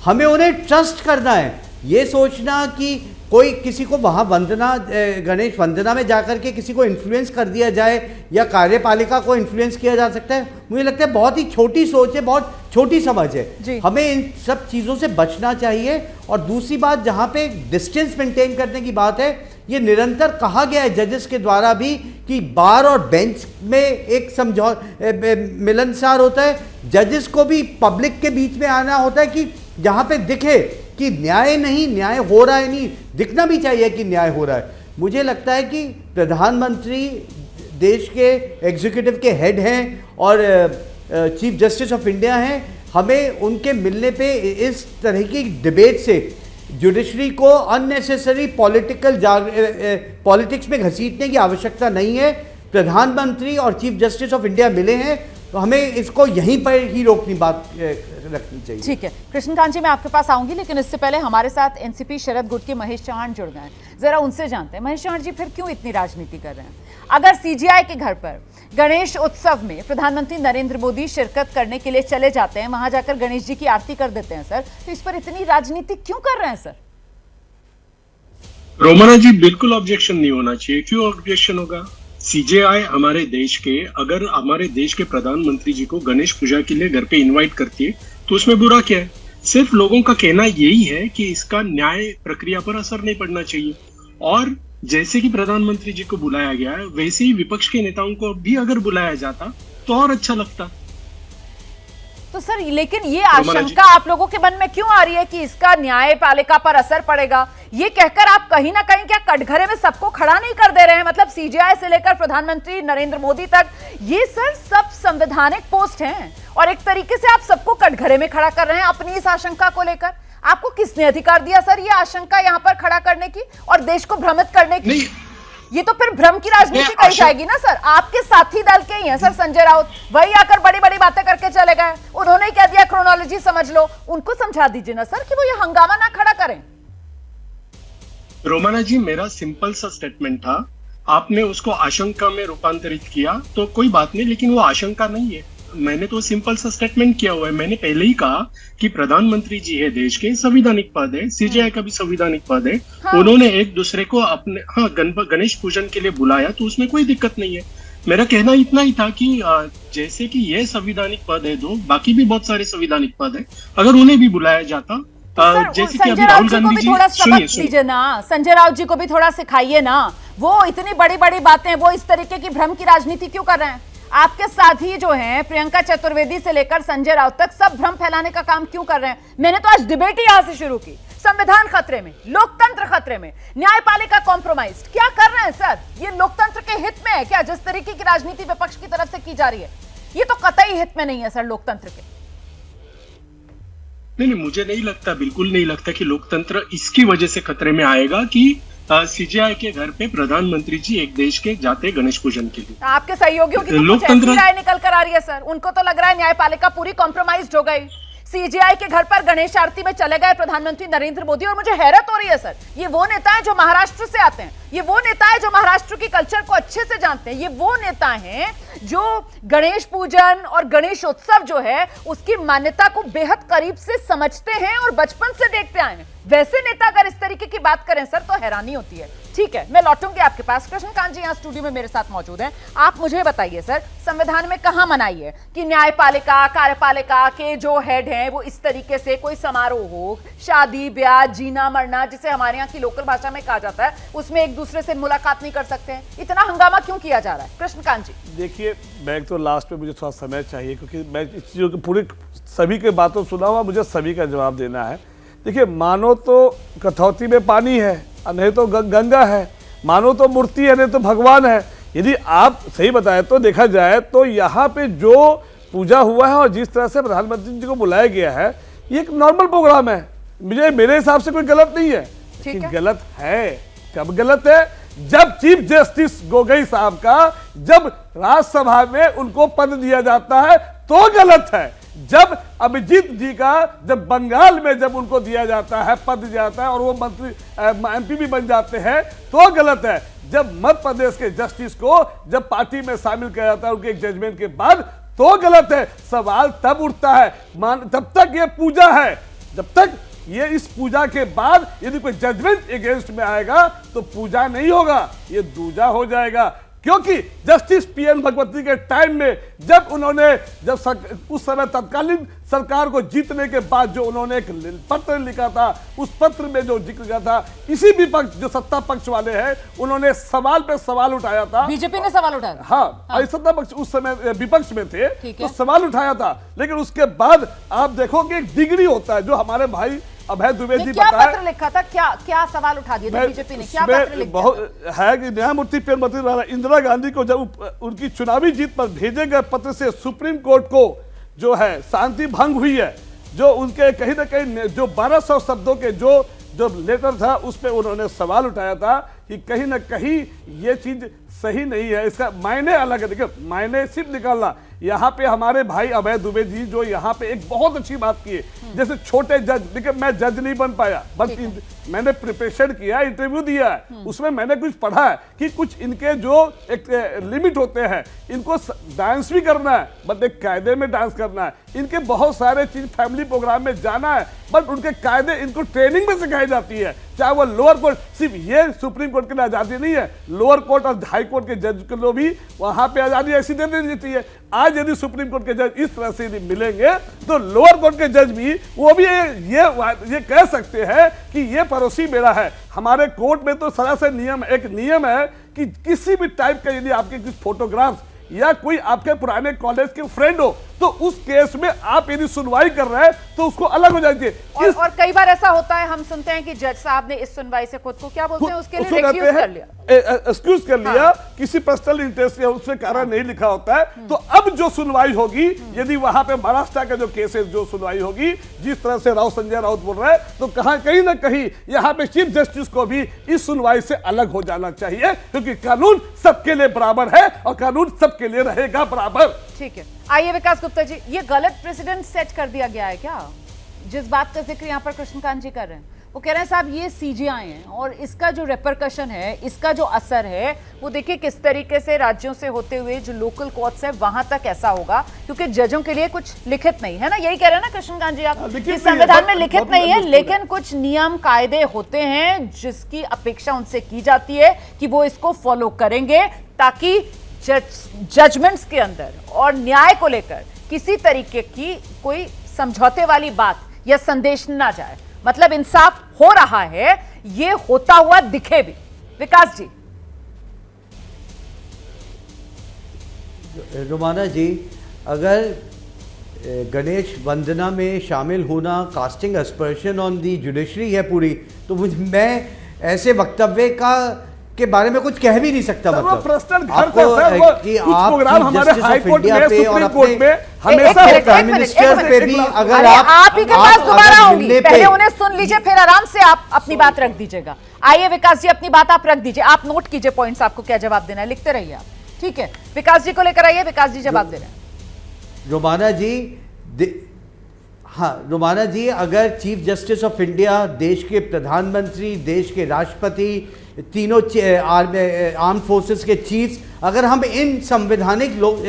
हमें उन्हें ट्रस्ट करना है। ये सोचना कि कोई किसी को वहाँ वंदना, गणेश वंदना में जाकर के किसी को इन्फ्लुएंस कर दिया जाए या कार्यपालिका को इन्फ्लुएंस किया जा सकता है, मुझे लगता है बहुत ही छोटी सोच है, बहुत छोटी समझ है। हमें इन सब चीज़ों से बचना चाहिए। और दूसरी बात, जहाँ पे डिस्टेंस मेंटेन करने की बात है, ये निरंतर कहा गया है जजेस के द्वारा भी कि बार और बेंच में एक मिलनसार होता है, जजेस को भी पब्लिक के बीच में आना होता है कि जहाँ पे दिखे कि न्याय नहीं, न्याय हो रहा है, नहीं दिखना भी चाहिए कि न्याय हो रहा है। मुझे लगता है कि प्रधानमंत्री देश के एग्जीक्यूटिव के हेड हैं और चीफ जस्टिस ऑफ इंडिया हैं, हमें उनके मिलने पे इस तरह की डिबेट से जुडिशरी को अननेसेसरी पॉलिटिक्स में घसीटने की आवश्यकता नहीं है। प्रधानमंत्री और चीफ जस्टिस ऑफ इंडिया मिले हैं तो हमें इसको यहीं पर ही रोकनी बात रखनी चाहिए। ठीक है, कृष्णकांत जी मैं आपके पास आऊंगी, लेकिन इससे पहले हमारे साथ एनसीपी शरद गुट के महेश चौहान जुड़ गए हैं, जरा उनसे जानते हैं। महेश चौहान जी, फिर क्यों इतनी राजनीति कर रहे हैं? अगर सीजीआई के घर पर गणेश उत्सव में प्रधानमंत्री नरेंद्र मोदी शिरकत करने के लिए चले जाते हैं, वहां जाकर गणेश जी की आरती कर देते हैं सर, तो इस पर इतनी राजनीति क्यों कर रहे हैं सर? रोमाना जी, बिल्कुल ऑब्जेक्शन नहीं होना चाहिए। क्यों ऑब्जेक्शन होगा? सीजेआई हमारे देश के, अगर हमारे देश के प्रधानमंत्री जी को गणेश पूजा के लिए घर पे इनवाइट करती है तो उसमें बुरा क्या है? सिर्फ लोगों का कहना यही है कि इसका न्याय प्रक्रिया पर असर नहीं पड़ना चाहिए। और जैसे कि प्रधानमंत्री जी को बुलाया गया है, वैसे ही विपक्ष के नेताओं को भी अगर बुलाया जाता तो और अच्छा लगता। तो सर, लेकिन ये आशंका आप लोगों के मन में क्यों आ रही है कि इसका न्यायपालिका पर असर पड़ेगा? ये कहकर आप कहीं ना कहीं क्या कटघरे में सबको खड़ा नहीं कर दे रहे हैं? मतलब सीजीआई से लेकर प्रधानमंत्री नरेंद्र मोदी तक ये सर सब संवैधानिक पोस्ट हैं और एक तरीके से आप सबको कटघरे में खड़ा कर रहे हैं अपनी इस आशंका को लेकर। आपको किसने अधिकार दिया सर ये आशंका यहाँ पर खड़ा करने की और देश को भ्रमित करने की? ये तो फिर भ्रम की राजनीति कही जाएगी ना सर। आपके साथी दल के ही हैं सर संजय राउत, वही आकर बड़ी बड़ी बातें करके चले गए, उन्होंने ही कह दिया क्रोनोलॉजी समझ लो। उनको समझा दीजिए ना सर कि वो ये हंगामा ना खड़ा करें। रोमाना जी, मेरा सिंपल सा स्टेटमेंट था, आपने उसको आशंका में रूपांतरित किया तो कोई बात नहीं, लेकिन वो आशंका नहीं है, मैंने तो सिंपल सा स्टेटमेंट किया हुआ है। मैंने पहले ही कहा कि प्रधानमंत्री जी है देश के, संविधानिक पद है, सीजेआई का भी संविधानिक पद है। हाँ। उन्होंने एक दूसरे को अपने गणेश पूजन के लिए बुलाया, तो उसमें कोई दिक्कत नहीं है। मेरा कहना इतना ही था कि जैसे कि ये संविधानिक पद है दो, बाकी भी बहुत सारे संविधानिक पद है, अगर उन्हें भी बुलाया जाता जैसे कि अभी राहुल गांधी जी, सुनिए ना, संजय राउत जी को भी थोड़ा सिखाइए ना। वो इतनी बड़ी बड़ी बातें, वो इस तरीके की भ्रम की राजनीति क्यों कर रहे हैं? आपके साथी जो हैं प्रियंका चतुर्वेदी से लेकर संजय राउत तक सब भ्रम फैलाने का काम क्यों कर रहे हैं? मैंने तो आज डिबेट ही यहां से शुरू की। संविधान खतरे में, लोकतंत्र खतरे में, न्यायपालिका कॉम्प्रोमाइज। क्या कर रहे हैं सर? ये लोकतंत्र के हित में है क्या? जिस तरीके की राजनीति विपक्ष की तरफ से की जा रही है, ये तो कतई हित में नहीं है सर लोकतंत्र के। नहीं, मुझे नहीं लगता, बिल्कुल नहीं लगता कि लोकतंत्र इसकी वजह से खतरे में आएगा कि सीजेआई के घर पे प्रधानमंत्री जी एक देश के जाते गणेश पूजन के लिए। आपके सहयोगियों की तो लोकतंत्र राय निकल कर आ रही है सर। उनको तो लग रहा है न्यायपालिका पूरी कॉम्प्रोमाइज हो गई। सीजेआई के घर पर गणेश आरती में चले गए प्रधानमंत्री नरेंद्र मोदी, और मुझे हैरत हो रही है सर, ये वो नेता है जो महाराष्ट्र से आते हैं, ये वो नेता है जो महाराष्ट्र की कल्चर को अच्छे से जानते हैं, ये वो नेता हैं जो गणेश पूजन और गणेश उत्सव जो है उसकी मान्यता को बेहद करीब से समझते हैं और बचपन से देखते आए हैं। वैसे नेता अगर इस तरीके की बात करें सर तो हैरानी होती है। ठीक है, मैं लौटूंगी आपके पास। कृष्णकांत जी यहाँ स्टूडियो में मेरे साथ मौजूद हैं। आप मुझे बताइए सर, संविधान में कहां मनाई है कि न्यायपालिका कार्यपालिका के जो हेड हैं वो इस तरीके से कोई समारोह हो, शादी ब्याह, जीना मरना, जिसे हमारे यहाँ की लोकल भाषा में कहा जाता है, उसमें एक दूसरे से मुलाकात नहीं कर सकते हैं? इतना हंगामा क्यों किया जा रहा है? कृष्णकांत जी देखिए, मैं तो लास्ट में मुझे थोड़ा समय चाहिए, क्योंकि मैं इस चीज़ों की पूरी सभी के बातों सुना हुआ, मुझे सभी का जवाब देना है। देखिए, मानो तो कठौती में पानी है, नहीं तो गंगा है, मानो तो मूर्ति है, नहीं तो भगवान है। यदि आप सही बताएं तो देखा जाए तो यहाँ पे जो पूजा हुआ है और जिस तरह से प्रधानमंत्री जी को बुलाया गया है, ये एक नॉर्मल प्रोग्राम है। मेरे हिसाब से कोई गलत नहीं है। कि गलत है, कब गलत है? जब चीफ जस्टिस गोगोई साहब का जब राज्यसभा में उनको पद दिया जाता है तो गलत है। जब अभिजीत जी का जब बंगाल में जब उनको दिया जाता है, पद दिया जाता है और वो मंत्री एमपी भी बन जाते हैं तो गलत है। जब मध्य प्रदेश के जस्टिस को जब पार्टी में शामिल किया जाता है उनके एक जजमेंट के बाद तो गलत है। सवाल तब उठता है, तब तक ये पूजा है, जब तक ये इस पूजा के बाद यदि कोई जजमेंट अगेंस्ट में आएगा तो पूजा नहीं होगा, ये दूजा हो जाएगा। क्योंकि जस्टिस पीएन भगवती के टाइम में जब उन्होंने उस समय तत्कालीन सरकार को जीतने के बाद जो उन्होंने एक पत्र लिखा था, उस पत्र में जो जिक्र किया था, इसी विपक्ष जो सत्ता पक्ष वाले हैं उन्होंने सवाल पे सवाल उठाया था। बीजेपी ने सवाल उठाया, हाँ। सत्ता पक्ष उस समय विपक्ष में थे तो सवाल उठाया था। लेकिन उसके बाद आप देखोगे एक डिग्री होता है, जो हमारे भाई अभय दुबे जी क्या पत्र लिखा था, क्या सवाल उठा दिया बीजेपी ने, क्या पत्र लिखा? बहुत है कि न्यायमूर्ति प्रेमवती इंदिरा गांधी को जब उनकी चुनावी जीत पर भेजे गए पत्र से सुप्रीम कोर्ट को जो है शांति भंग हुई है, जो उनके कहीं ना कहीं जो 1200 शब्दों के जो लेटर था उस पर उन्होंने सवाल उठाया था कि कहीं ना कहीं ये चीज सही नहीं है, इसका मायने अलग है। देखिए, मायने सिर्फ निकालना, यहाँ पे हमारे भाई अभय दुबे जी जो यहाँ पे एक बहुत अच्छी बात की है, जैसे छोटे जज, देखिए मैं जज नहीं बन पाया, बट मैंने प्रिपरेशन किया, इंटरव्यू दिया है, उसमें मैंने कुछ पढ़ा है कि कुछ इनके जो एक लिमिट होते हैं, इनको डांस भी करना है बट एक कायदे में डांस करना है, इनके बहुत सारे चीज फैमिली प्रोग्राम में जाना है बट उनके कायदे इनको ट्रेनिंग में सिखाई जाती है। चाहे वो लोअर कोर्ट, सिर्फ ये सुप्रीम कोर्ट के लिए आजादी नहीं है, लोअर कोर्ट और हाई कोर्ट के जज के लोग भी वहां पे आजादी ऐसी दे देनी चाहिए। आज यदि सुप्रीम कोर्ट के जज इस तरह से मिलेंगे तो लोअर कोर्ट के जज भी वो भी ये कह सकते हैं कि ये पड़ोसी मेरा है। हमारे कोर्ट में तो सरासर एक नियम है कि किसी भी टाइप का यदि आपके कुछ फोटोग्राफ्स या कोई आपके पुराने कॉलेज के फ्रेंड हो तो उस केस में आप यदि सुनवाई कर रहे हैं तो उसको अलग हो जाएगी। और कई बार ऐसा होता है, हम सुनते हैं कि जज साहब ने इस सुनवाई से खुद को क्या बोलते हैं उसके लिए एक्सक्यूज कर लिया, किसी पर्सनल इंटरेस्ट या उससे कारण नहीं लिखा होता है। तो अब जो सुनवाई होगी, यदि वहां पे महाराष्ट्र का जो केसेस जो सुनवाई होगी, जिस तरह से संजय राउत बोल रहे हैं, तो कहीं ना कहीं यहाँ पे चीफ जस्टिस को भी इस सुनवाई से अलग हो जाना चाहिए, क्योंकि कानून सबके लिए बराबर है और कानून सबके लिए रहेगा बराबर। ठीक है, आइए विकास गुप्ता जी, ये गलत प्रेसिडेंट सेट कर दिया गया है क्या? जिस बात का जिक्र यहाँ पर कृष्णकांत जी कर रहे हैं वो कह रहे हैं साहब ये सीजीआई है और इसका जो रेपरकशन है, इसका जो असर है वो देखिए किस तरीके से राज्यों से होते हुए जो लोकल कोर्ट्स है वहां तक ऐसा होगा, क्योंकि जजों के लिए कुछ लिखित नहीं है ना, यही कह रहे हैं ना कृष्णकांत जी आप कि संविधान में लिखित नहीं है, लेकिन कुछ नियम कायदे होते हैं जिसकी अपेक्षा उनसे की जाती है कि वो इसको फॉलो करेंगे ताकि जजमेंट्स के अंदर और न्याय को लेकर किसी तरीके की कोई समझौते वाली बात या संदेश ना जाए। मतलब इंसाफ हो रहा है, ये होता हुआ दिखे भी। विकास जी। रोमाना जी, अगर गणेश वंदना में शामिल होना कास्टिंग एस्पर्शन ऑन दी जुडिशरी है पूरी, तो मैं ऐसे वक्तव्य के बारे में कुछ कह भी नहीं सकता। मतलब कि आप जस्टिस ऑफ इंडिया पे और अपने हमेशा प्राइम मिनिस्टर पे भी अगर आप ही के पास दोबारा होंगी, पहले उन्हें सुन लीजिए फिर आराम से आप अपनी बात रख दीजिएगा। आइए विकास जी, अपनी बात आप रख दीजिए, आप नोट कीजिए पॉइंट्स, आपको क्या जवाब देना है, लिखते रहिए आप। ठीक है, विकास जी को लेकर आइए, विकास जी जवाब दे रहे हैं। रोमाना जी, हाँ रोमाना जी, अगर चीफ जस्टिस ऑफ इंडिया, देश के प्रधानमंत्री, देश के राष्ट्रपति, तीनों आर्म फोर्सेस के चीफ्स, अगर हम इन संवैधानिक लोग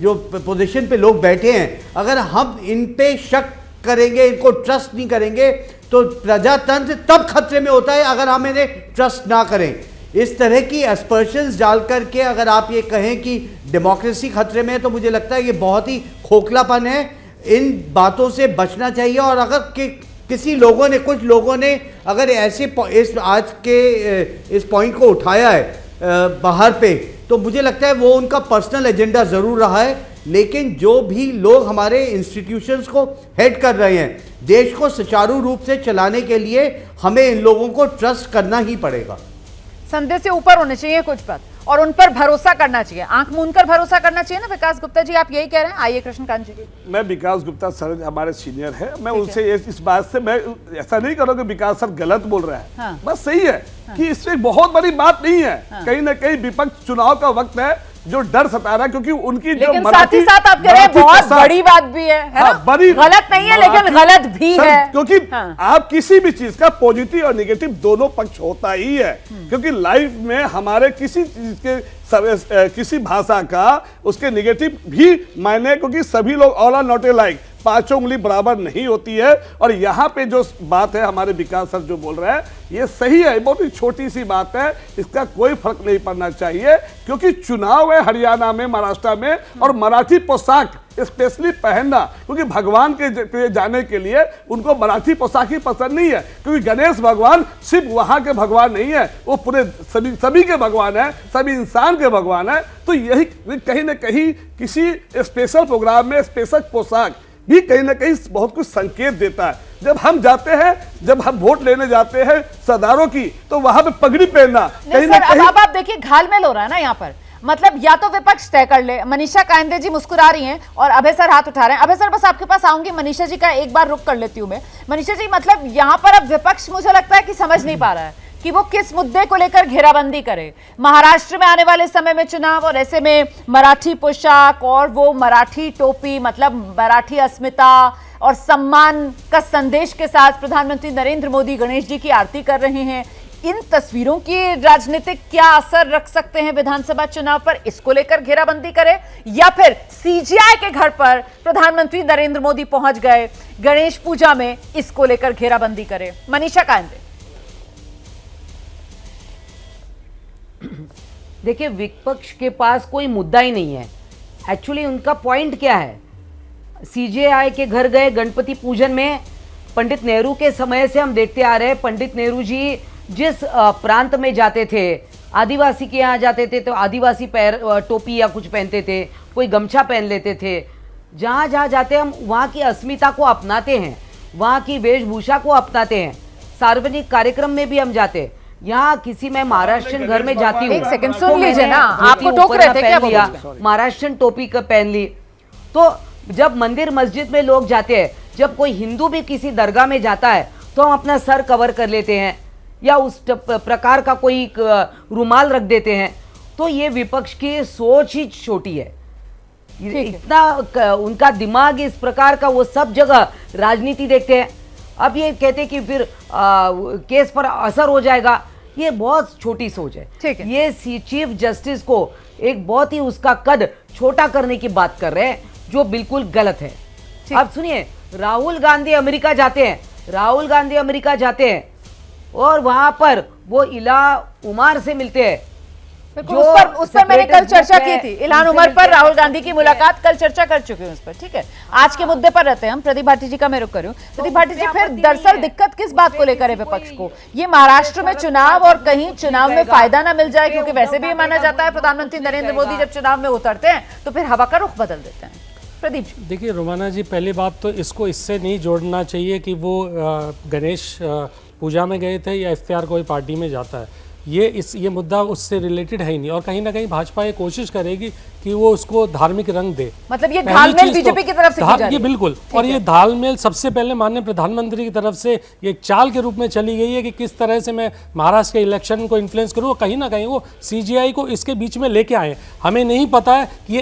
जो पोजीशन पे लोग बैठे हैं, अगर हम इन पे शक करेंगे, इनको ट्रस्ट नहीं करेंगे, तो प्रजातंत्र तब खतरे में होता है अगर हम इन्हें ट्रस्ट ना करें। इस तरह की एस्पर्शंस डाल करके अगर आप ये कहें कि डेमोक्रेसी खतरे में है, तो मुझे लगता है ये बहुत ही खोखलापन है। इन बातों से बचना चाहिए। और अगर किसी लोगों ने, कुछ लोगों ने अगर ऐसे इस आज के इस पॉइंट को उठाया है बाहर पे, तो मुझे लगता है वो उनका पर्सनल एजेंडा ज़रूर रहा है। लेकिन जो भी लोग हमारे इंस्टीट्यूशंस को हेड कर रहे हैं, देश को सुचारू रूप से चलाने के लिए हमें इन लोगों को ट्रस्ट करना ही पड़ेगा। संदेश से ऊपर होने चाहिए कुछ बात, और उन पर भरोसा करना चाहिए, आंख मूंद कर भरोसा करना चाहिए ना। विकास गुप्ता जी, आप यही कह रहे हैं। आइए कृष्णकांत जी। मैं विकास गुप्ता सर हमारे सीनियर है, मैं उनसे इस बात से मैं ऐसा नहीं करूँ कि विकास सर गलत बोल रहे हैं। हाँ। बस सही है कि इसमें बहुत बड़ी बात नहीं है। कहीं ना कहीं विपक्ष चुनाव का वक्त है, जो डर सता रहा है, क्योंकि उनकी जो साथ ही साथ आप कह रहे हैं बहुत बड़ी बात भी है ना? बड़ी गलत नहीं है, लेकिन गलत भी है, क्योंकि आप किसी भी चीज का पॉजिटिव और नेगेटिव दोनों पक्ष होता ही है। क्योंकि लाइफ में हमारे किसी चीज के किसी भाषा का उसके नेगेटिव भी मायने, क्योंकि सभी लोग ऑल आर नॉट लाइक, पांचों उंगली बराबर नहीं होती है। और यहाँ पे जो बात है हमारे विकास सर जो बोल रहे हैं, ये सही है, बहुत ही छोटी सी बात है, इसका कोई फर्क नहीं पड़ना चाहिए। क्योंकि चुनाव है हरियाणा में, महाराष्ट्र में, और मराठी पोशाक स्पेशली पहनना, क्योंकि भगवान के जाने के लिए उनको मराठी पोशाक ही पसंद नहीं है। क्योंकि गणेश भगवान सिर्फ वहां के भगवान नहीं है, वो पूरे सभी के भगवान है, सभी इंसान के भगवान है। तो यही कहीं ना कहीं किसी स्पेशल प्रोग्राम में स्पेशल पोशाक भी कहीं ना कहीं बहुत कुछ संकेत देता है। जब हम जाते हैं, जब हम वोट लेने जाते हैं सरदारों की, तो वहां पे पगड़ी पहनना कहीं ना कहीं। अब आप देखिए घालमेल हो रहा है ना यहाँ पर। मतलब या तो विपक्ष तय कर ले। मनीषा कायंदे जी मुस्कुरा रही हैं और अभय सर हाथ उठा रहे हैं। अभय सर बस आपके पास आऊंगी, मनीषा जी का एक बार रुक कर लेती हूं मैं। मनीषा जी, मतलब यहाँ पर अब विपक्ष मुझे लगता है कि समझ नहीं पा रहा है कि वो किस मुद्दे को लेकर घेराबंदी करे। महाराष्ट्र में आने वाले समय में चुनाव, और ऐसे में मराठी पोशाक और वो मराठी टोपी, मतलब मराठी अस्मिता और सम्मान का संदेश के साथ प्रधानमंत्री नरेंद्र मोदी गणेश जी की आरती कर रहे हैं। इन तस्वीरों की राजनीतिक क्या असर रख सकते हैं विधानसभा चुनाव पर, इसको लेकर घेराबंदी करे, या फिर सीजीआई के घर पर प्रधानमंत्री नरेंद्र मोदी पहुंच गए गणेश पूजा में, इसको लेकर घेराबंदी करे? मनीषा कायंदे। देखिए, विपक्ष के पास कोई मुद्दा ही नहीं है। एक्चुअली उनका पॉइंट क्या है? सीजेआई के घर गए गणपति पूजन में। पंडित नेहरू के समय से हम देखते आ रहे हैं, पंडित नेहरू जी जिस प्रांत में जाते थे, आदिवासी के यहाँ जाते थे तो आदिवासी टोपी या कुछ पहनते थे, कोई गमछा पहन लेते थे। जहाँ जहाँ जाते हम वहाँ की अस्मिता को अपनाते हैं, वहाँ की वेशभूषा को अपनाते हैं। सार्वजनिक कार्यक्रम में भी हम जाते। यहाँ किसी में महाराष्ट्रन घर में जाती हूँ, एक सेकंड सुन लीजिए ना, आपको टोक रहे थे क्या? महाराष्ट्रन टोपी का पहन ली। तो जब मंदिर मस्जिद में लोग जाते हैं, जब कोई हिंदू भी किसी दरगाह में जाता है, तो हम अपना सर कवर कर लेते हैं या उस प्रकार का कोई रुमाल रख देते हैं। तो ये विपक्ष की सोच ही छोटी है। इतना उनका दिमाग इस प्रकार का, वो सब जगह राजनीति देखते हैं। अब ये कहते कि फिर केस पर असर हो जाएगा, ये बहुत छोटी सोच है। ठीक है। ये चीफ जस्टिस को एक बहुत ही उसका कद छोटा करने की बात कर रहे हैं, जो बिल्कुल गलत है। अब सुनिए, राहुल गांधी अमेरिका जाते हैं और वहां पर वो इल्हान उमर से मिलते हैं। उस पर मैंने कल चर्चा की थी। इल्हान उमर पर राहुल गांधी की मुलाकात कल चर्चा कर चुके हैं उस पर। ठीक है, आज के मुद्दे पर रहते हैं हम। प्रदीप भाटी जी का मैं रुख करूं। प्रदीप भाटी जी, फिर दरअसल दिक्कत किस बात को लेकर है विपक्ष को? ये महाराष्ट्र में चुनाव, और कहीं चुनाव में फायदा ना मिल जाए, क्योंकि वैसे भी ये माना जाता है प्रधानमंत्री नरेंद्र मोदी जब चुनाव में उतरते हैं तो फिर हवा का रुख बदल देते हैं। प्रदीप जी, देखिए रोमाना जी, पहली बात तो इसको इससे नहीं जोड़ना चाहिए कि वो गणेश पूजा में गए थे या इफ्तियार कोई पार्टी में जाता है। ये मुद्दा उससे रिलेटेड है ही नहीं, और कहीं ना कहीं भाजपा ये कोशिश करेगी कि वो उसको धार्मिक रंग दे। मतलब ये घालमेल बीजेपी की तरफ से की जा रही है। बिल्कुल, और ये घालमेल सबसे पहले माननीय प्रधानमंत्री की तरफ से ये एक चाल के रूप में चली गई है कि किस तरह से मैं महाराष्ट्र के इलेक्शन को इन्फ्लुएंस करूँ। कहीं ना कहीं वो सीजीआई को इसके बीच में लेके आए। हमें नहीं पता है कि ये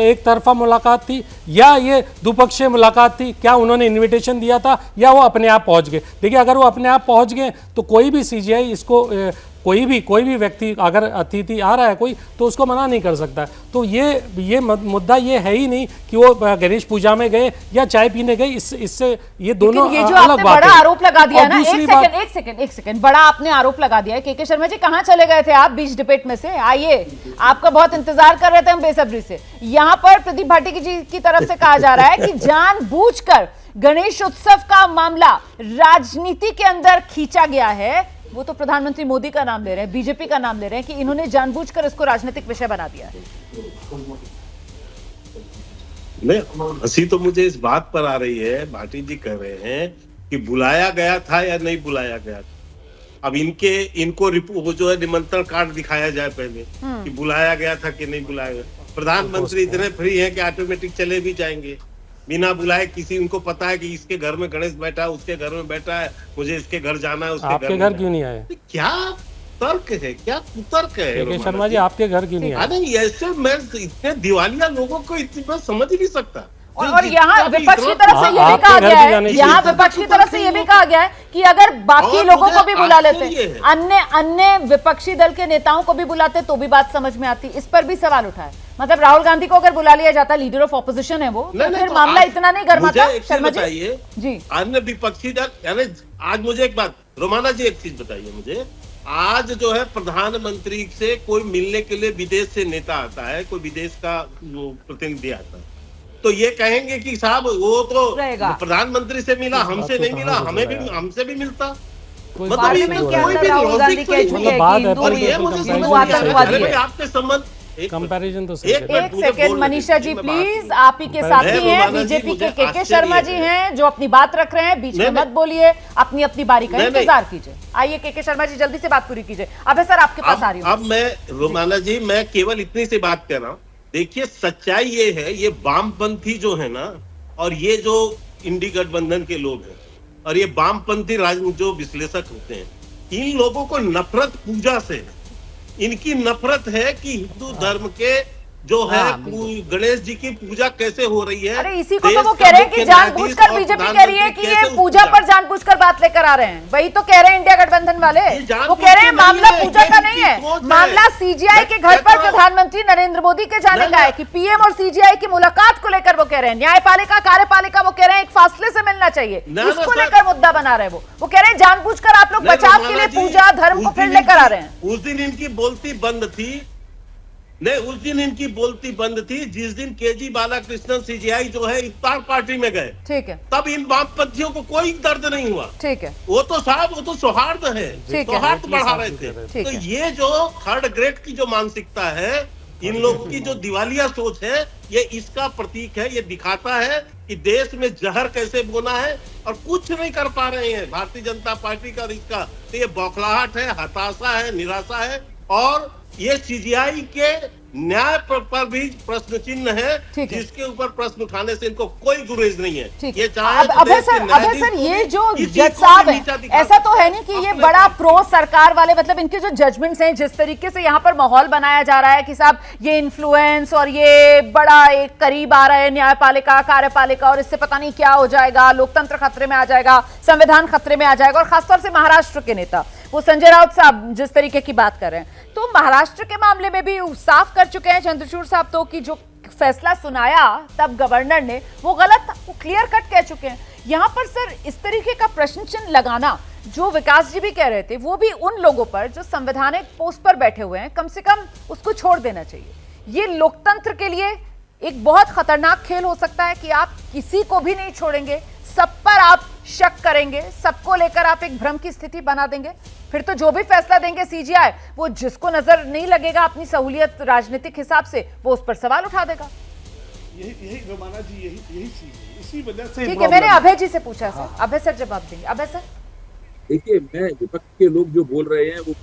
एक तरफा मुलाकात थी या ये द्विपक्षीय मुलाकात थी, क्या उन्होंने इन्विटेशन दिया था या वो अपने आप पहुँच गए। देखिए, अगर वो अपने आप पहुँच गए तो कोई भी सीजीआई इसको कोई भी व्यक्ति अगर अतिथि आ रहा है कोई, तो उसको मना नहीं कर सकता। तो ये मुद्दा ये है ही नहीं कि वो गणेश पूजा में गए या चाय पीने गए। इससे ये दोनों ये जो अलग आपने बात बड़ा है। आरोप लगा दिया ना, एक सेकंड, बड़ा आपने आरोप लगा दिया है। के शर्मा जी, कहाँ चले गए थे आप बीच डिबेट में से? आइए, आपका बहुत इंतजार कर रहे थे हम बेसब्री से। यहाँ पर प्रदीप भाटी जी की तरफ से कहा जा रहा है कि जानबूझकर गणेश उत्सव का मामला राजनीति के अंदर खींचा गया है। वो तो प्रधानमंत्री मोदी का नाम ले रहे हैं, बीजेपी का नाम ले रहे हैं कि इन्होंने जानबूझकर इसको राजनीतिक विषय बना दिया है। नहीं, हंसी तो मुझे इस बात पर आ रही है, भाटी जी कह रहे हैं कि बुलाया गया था या नहीं बुलाया गया था। अब इनको वो जो है निमंत्रण कार्ड दिखाया जाए पहले कि बुलाया गया था कि नहीं बुलाया गया। प्रधानमंत्री इतने फ्री हैं कि ऑटोमेटिक चले भी जाएंगे बिना बुलाए। किसी उनको पता है कि इसके घर में गणेश बैठा है, उसके घर में बैठा है, मुझे इसके घर जाना है, उसके आपके घर क्यों नहीं आए? क्या तर्क है, क्या कुतर्क है? के शर्मा जी, आपके घर क्यों नहीं आए? नहीं, ऐसे मैं इतने दिवालिया लोगों को मैं समझ ही नहीं सकता। और यहाँ विपक्ष की तरफ से ये भी कहा गया है, यहाँ विपक्ष की तरफ से ये भी कहा गया है कि अगर बाकी लोगों को भी बुला लेते, अन्य विपक्षी दल के नेताओं को भी बुलाते तो भी बात समझ में आती। इस पर भी सवाल उठा है। मतलब राहुल गांधी को अगर बुला लिया जाता, लीडर ऑफ ऑपोजिशन है वो, तो फिर मामला इतना नहीं गर्माता। शर्मा जी, अन्य विपक्षी दल, यानी आज मुझे एक बात, रोमाना जी एक चीज बताइए मुझे, आज जो है प्रधानमंत्री से कोई मिलने के लिए विदेश से नेता आता है, कोई विदेश का प्रतिनिधि आता है, तो ये कहेंगे कि साहब वो तो प्रधानमंत्री से मिला, हमसे नहीं मिला, हमसे भी मिलता। मतलब आपके संबंध कंपैरिजन तो एक सेकंड मनीषा जी प्लीज, आप ही के साथी हैं, बीजेपी के शर्मा जी हैं जो अपनी बात रख रहे हैं, बीच में मत बोलिए, अपनी बारी का इंतजार कीजिए। आइए के शर्मा जी, जल्दी से बात पूरी कीजिए। अब सर आपके पास आ रही हूँ। अब मैं रोमाना जी, मैं केवल इतनी सी बात कर रहा हूँ। देखिए, सच्चाई ये है, ये वामपंथी जो है ना, और ये जो इंडी गठबंधन के लोग हैं, और ये वामपंथी जो विश्लेषक होते हैं, इन लोगों को नफरत पूजा से, इनकी नफरत है कि हिंदू धर्म के जो है गणेश जी की पूजा कैसे हो रही है। अरे इसी को तो वो कह रहे हैं कि जानबूझकर बीजेपी कह रही है कि ये पूजा पर जानबूझकर बात लेकर आ रहे हैं। वही तो कह रहे हैं इंडिया गठबंधन वाले, वो कह रहे हैं मामला पूजा का नहीं है, मामला सीजीआई के घर पर प्रधानमंत्री नरेंद्र मोदी के जाने का है, कि पीएम और सीजीआई की मुलाकात को लेकर वो कह रहे हैं। न्यायपालिका कार्यपालिका वो कह रहे हैं एक फासले से मिलना चाहिए, इसको लेकर मुद्दा बना रहे हैं। वो कह रहे हैं जानबूझकर आप लोग बचाव के लिए पूजा धर्म को फिर लेकर आ रहे हैं। उस दिन इनकी बोलती बंद थी, नहीं उस दिन इनकी बोलती बंद थी जिस दिन केजी बालाकृष्णन सीजीआई जो है इफ्तार पार्टी में गए। ठीक है, तब इन वामपंथियों को कोई दर्द नहीं हुआ। ठीक है, वो तो साहब वो तो सौहार्द है, सौहार्द बढ़ा रहे थे। तो ये जो थर्ड ग्रेड की जो मानसिकता है, इन लोगों की जो दिवालिया सोच है, ये इसका प्रतीक है। ये दिखाता है कि देश में जहर कैसे बोना है और कुछ नहीं कर पा रहे हैं भारतीय जनता पार्टी का। इसका तो ये बौखलाहट है, हताशा है, निराशा है। और ये सीजीआई के न्याय पर भी प्रश्न चिन्ह है, जिसके ऊपर प्रश्न उठाने से इनको कोई गुरेज नहीं है। ये चाहे अभय सर ये जो जज साहब हैं, ऐसा तो है नहीं कि ये बड़ा प्रो सरकार वाले, मतलब इनके जो जजमेंट्स हैं, जिस तरीके से यहाँ पर माहौल बनाया जा रहा है कि साहब ये इन्फ्लुएंस और ये बड़ा एक करीब आ रहा है न्यायपालिका कार्यपालिका, और इससे पता नहीं क्या हो जाएगा, लोकतंत्र खतरे में आ जाएगा, संविधान खतरे में आ जाएगा। और खासतौर से महाराष्ट्र के नेता वो संजय राउत साहब जिस तरीके की बात कर रहे हैं, तो महाराष्ट्र के मामले में भी साफ कर चुके हैं चंद्रचूड़ साहब तो कि जो फैसला सुनाया तब गवर्नर ने वो गलत था, वो क्लियर कट कह चुके हैं। यहाँ पर सर इस तरीके का प्रश्न चिन्ह लगाना, जो विकास जी भी कह रहे थे, वो भी उन लोगों पर जो संवैधानिक पोस्ट पर बैठे हुए हैं, कम से कम उसको छोड़ देना चाहिए। ये लोकतंत्र के लिए एक बहुत खतरनाक खेल हो सकता है कि आप किसी को भी नहीं छोड़ेंगे, सब पर आप शक करेंगे, सबको लेकर आप एक भ्रम की स्थिति बना देंगे, फिर तो जो भी फैसला देंगे सीजीआई वो जिसको नजर नहीं लगेगा अपनी सहूलियत राजनीतिक हिसाब से वो उस पर सवाल उठा देगा। यही रोमाना जी यही चीज है, इसी वजह से ठीक है, मैंने अभय जी से पूछा सर, अभय सर जवाब देंगे। अभय सर देखिए, मैं विपक्ष के लोग जो बोल रहे हैं वो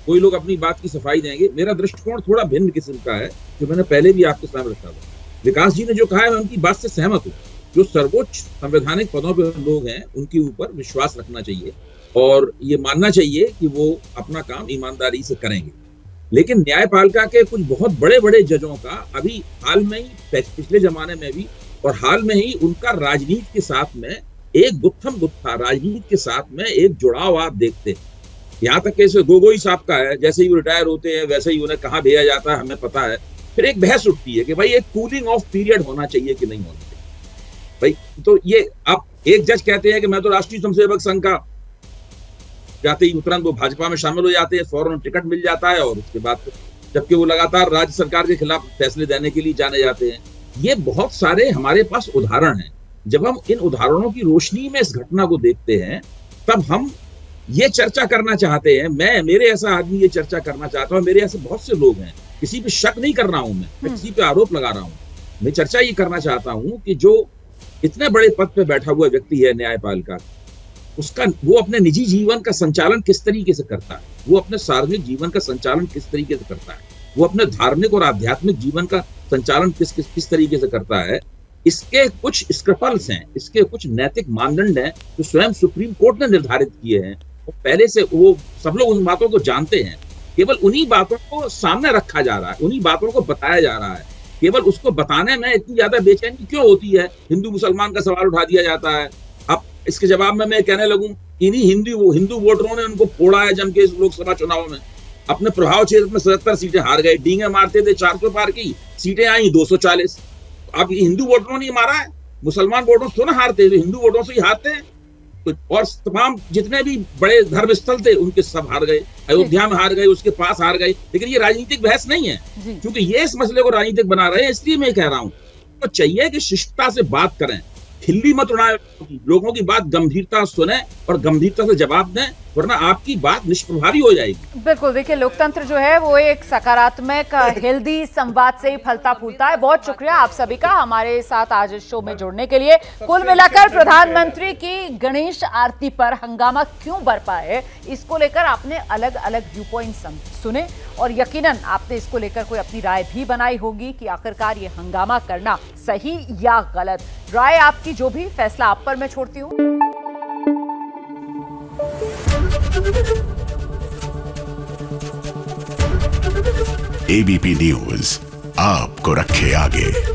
कोई लोग अपनी बात की सफाई देंगे। मेरा दृष्टिकोण थोड़ा भिन्न किस्म का है, जो मैंने पहले भी आपके सामने रखा था। विकास जी ने जो कहा है मैं उनकी बात से सहमत हूँ। जो सर्वोच्च संवैधानिक पदों पर लोग हैं उनके ऊपर विश्वास रखना चाहिए और ये मानना चाहिए कि वो अपना काम ईमानदारी से करेंगे। लेकिन न्यायपालिका के कुछ बहुत बड़े बड़े जजों का अभी हाल में ही, पिछले जमाने में भी और हाल में ही, उनका राजनीति के साथ में एक गुत्थम गुत्था, राजनीति के साथ में एक जुड़ाव आप देखते हैं। यहाँ तक कि गोगोई साहब का है, जैसे ही वो रिटायर होते हैं वैसे ही उन्हें कहाँ भेजा जाता है हमें पता है। फिर एक बहस उठती है कि भाई एक कूलिंग ऑफ पीरियड होना चाहिए कि नहीं होना चाहिए। भाई तो ये आप एक जज कहते हैं कि मैं तो राष्ट्रीय स्वयंसेवक संघ का, जाते ही तुरंत वो भाजपा में शामिल हो जाते हैं, फौरन टिकट मिल जाता है और उसके बाद जबकि वो लगातार राज्य सरकार के खिलाफ फैसले देने के लिए जाने जाते हैं। ये बहुत सारे हमारे पास उदाहरण हैं। जब हम इन उदाहरणों की रोशनी में इस घटना को देखते हैं तब हम ये चर्चा करना चाहते हैं, मेरे ऐसा आदमी ये चर्चा करना चाहता हूँ, मेरे ऐसे बहुत से लोग हैं, किसी पे शक नहीं कर रहा हूं मैं किसी पे आरोप लगा रहा हूं, मैं चर्चा ये करना चाहता हूं कि जो इतने बड़े पद पे बैठा हुआ व्यक्ति है न्यायपालिका, उसका वो अपने निजी जीवन का संचालन किस तरीके से करता है, वो अपने सार्वजनिक जीवन का संचालन किस तरीके से करता है, वो अपने धार्मिक और आध्यात्मिक जीवन का संचालन किस तरीके से करता है, इसके कुछ स्क्रपल्स हैं, इसके कुछ नैतिक मानदंड हैं जो स्वयं सुप्रीम कोर्ट ने निर्धारित किए हैं। वो पहले से वो सब लोग उन बातों को जानते हैं, केवल उन्हीं बातों को सामने रखा जा रहा है, उन्हीं बातों को बताया जा रहा है। केवल उसको बताने में इतनी ज्यादा बेचैनी क्यों होती है? हिंदू मुसलमान का सवाल उठा दिया जाता है। अब इसके जवाब में मैं कहने लगूं, इन्हीं हिंदू वोटरों ने उनको फोड़ा है जम के इस लोकसभा चुनाव में। अपने प्रभाव क्षेत्र में 77 सीटें हार गए, डींगे मारते थे 400 पार की, सीटें आई 240। अब हिंदू वोटरों ने मारा है, मुसलमान वोटरों से ना हारते, तो हिंदू वोटरों से ही हारते हैं। और तमाम जितने भी बड़े धर्म स्थल थे उनके सब हार गए, अयोध्या में हार गए, उसके पास हार गए। लेकिन ये राजनीतिक बहस नहीं है, क्योंकि ये इस मसले को राजनीतिक बना रहे हैं। इसलिए मैं कह रहा हूं तो चाहिए कि शिष्टता से बात करें, खिल्ली मत उड़ाएं, लोगों की बात गंभीरता सुने और गंभीरता से जवाब दें, वरना आपकी बात निष्प्रभावी हो जाएगी। बिल्कुल, देखिए लोकतंत्र जो है वो एक सकारात्मक हेल्दी संवाद से ही फलता फूलता है। बहुत शुक्रिया आप सभी का हमारे साथ आज इस शो में जुड़ने के लिए। कुल मिलाकर प्रधानमंत्री की गणेश आरती पर हंगामा क्यों बरपा है, इसको लेकर आपने अलग अलग व्यू पॉइंट सुने और यकीनन आपने इसको लेकर कोई अपनी राय भी बनाई होगी कि आखिरकार ये हंगामा करना सही या गलत। राय आपकी जो भी, फैसला आप पर मैं छोड़ती हूँ। एबीपी न्यूज आपको रखे आगे।